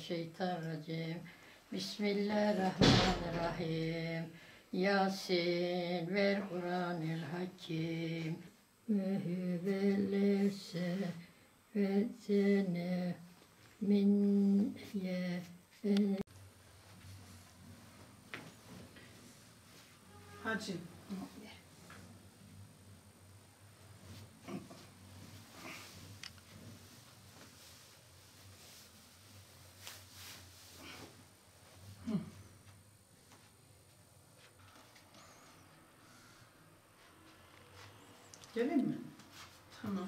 Mineşşeytanirracim. Bismillahirrahmanirrahim. Yasin vel Kur'anil Hakim. Ve hüvelese ve zene min ye. Hacı. Gelin mi? Tamam.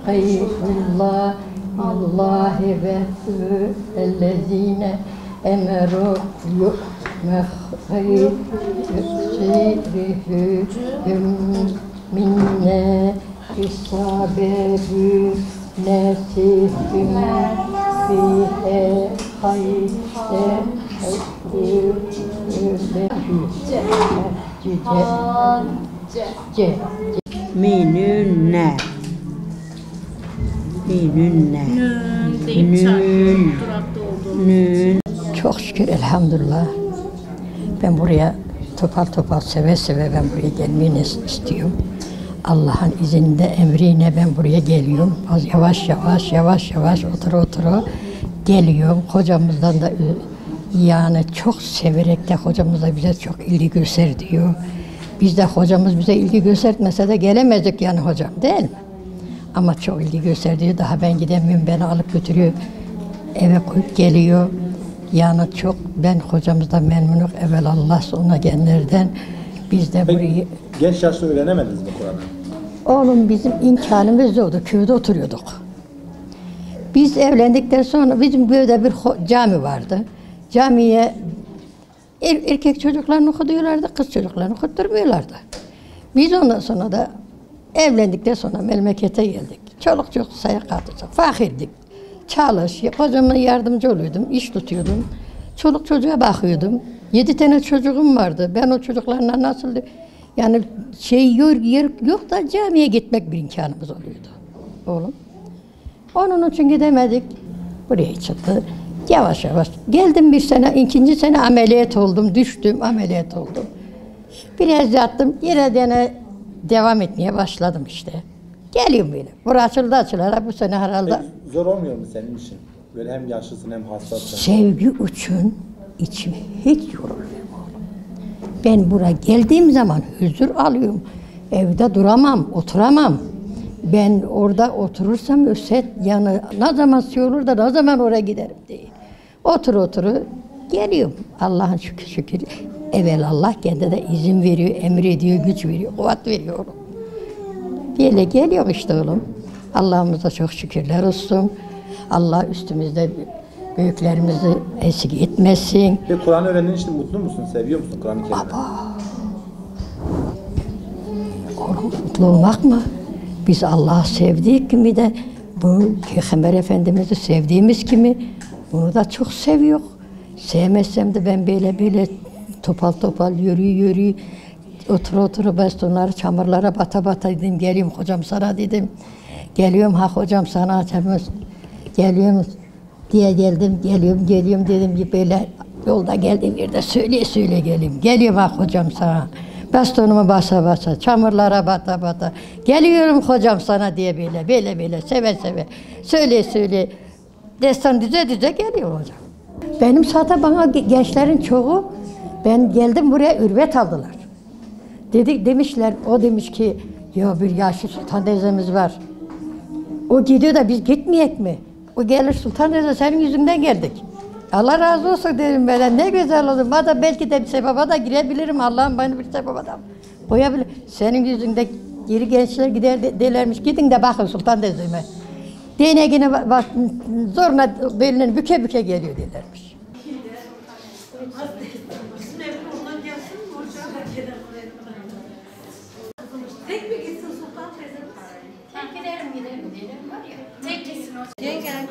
Hayyullah Allahi ve ellezine emeru yu'mehayr yusirihüm minne isabebü nesihüm fihe hayde Minünne. Minünne. Nün. Çok şükür elhamdülillah. Ben buraya topal seve seve ben buraya gelmeyi istiyorum. Allah'ın izniyle emriyle ben buraya geliyorum. Yavaş otura geliyorum. Hocamızdan da yani çok severek de hocamız da bize çok ilgi gösteriyor. Biz de hocamız bize ilgi göstermese de gelemezdik yani hocam değil mi? Ama çok ilgi gösteriyor. Daha ben gidemiyorum. Beni alıp götürüyor. Eve koyup geliyor. Yani çok ben hocamızdan memnunum. Evvelallah sonra genlerden. Biz de burayı... Genç yaşta öğrenemediniz mi Kur'an'ı? Oğlum bizim imkanımız yoktu. Köyde oturuyorduk. Biz evlendikten sonra bizim böyle bir cami vardı. Camiye erkek çocuklarını okutuyorlardı, kız çocuklarını okutturmuyorlardı. Biz ondan sonra da evlendikten sonra memlekete geldik. Çoluk çocuk sayı kaldık. Fakirdik. Çalış, kocama yardımcı oluyordum, iş tutuyordum. Çoluk çocuğa bakıyordum. 7 tane çocuğum vardı. Ben o çocuklarla nasıl yani yer yok da camiye gitmek bir imkanımız oluyordu oğlum. Onun için gidemedik. Buraya çıktı. Yavaş yavaş. Geldim bir sene, ikinci sene ameliyat oldum, düştüm, ameliyat oldum. Biraz yattım, yine devam etmeye başladım işte. Geliyorum böyle. Bura açılarak bu sene herhalde. Peki, zor olmuyor mu senin için? Böyle hem yaşlısın hem hastasın. Sevgi için içim hiç yorulmuyor oğlum. Ben buraya geldiğim zaman huzur alıyorum. Evde duramam, oturamam. Ben orada oturursam öset yanı ne zaman olur da ne zaman oraya giderim değil. Otur geliyorum. Allah'ın şükür. Evvel Allah kendi de izin veriyor, emrediyor, güç veriyor, kuvvet veriyor oğlum. Böyle geliyor işte oğlum. Allah'ımıza çok şükürler olsun. Allah üstümüzde büyüklerimizi eksik etmesin. Ve Kur'an öğrendiğin için mutlu musun? Seviyor musun Kur'an-ı Kerim'i? Oğlum mutlu olmak mı? Biz Allah'ı sevdik gibi de bu Peygamber Efendimiz'i sevdiğimiz gibi bunu da çok seviyor. Sevmezsem de ben böyle topal yürü otur bastonları çamurlara bata dedim. Geliyorum hocam sana dedim. Geliyorum hocam sana geliyorum diye geliyorum dedim böyle yolda geldiğim yerde söyle geliyorum. Geliyorum hocam sana. Bastonumu basa çamurlara bata geliyorum hocam sana diye böyle seve söyle destan düze geliyor hocam. Benim zaten bana gençlerin çoğu ben geldim buraya ürvet aldılar. Demişler o demiş ki ya bir yaşlı Sultan teyzemiz var. O gidiyor da biz gitmeyek mi? O gelir Sultan teyze senin yüzünden geldik. Allah razı olsun dedim böyle ne güzel oldu. Bana belki de bir sebaba da girebilirim. Allah'ım bana bir sebaba da koyabilir. Senin yüzünden geri gençler gider derlermiş. Gidin de bakın Sultan teyzeme. Değneğine bak zorla belini büke geliyor derlermiş. Bizim evde ondan gelsin mi hocam? Tek mi gitsin Sultan teyzemiz? Giderim var ya. Tek kesin hocam. Yengen.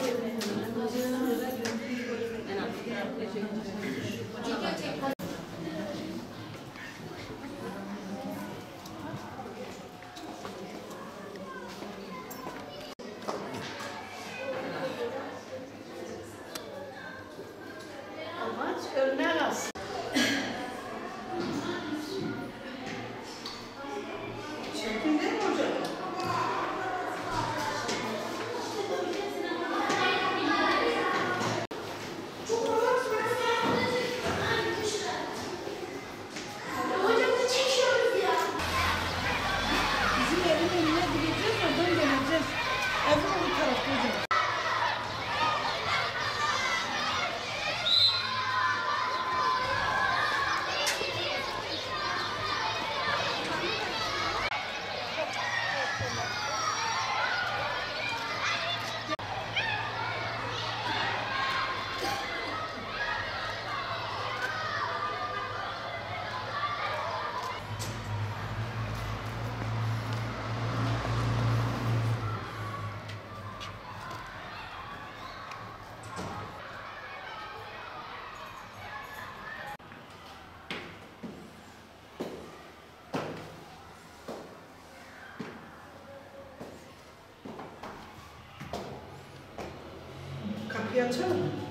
Amaç örnek alsın. Çekin değil mi hocam? Bizim evin önüne gideceğiz, oradan geleceğiz. Evin öbür tarafta hocam. Kapıyı açalım mı?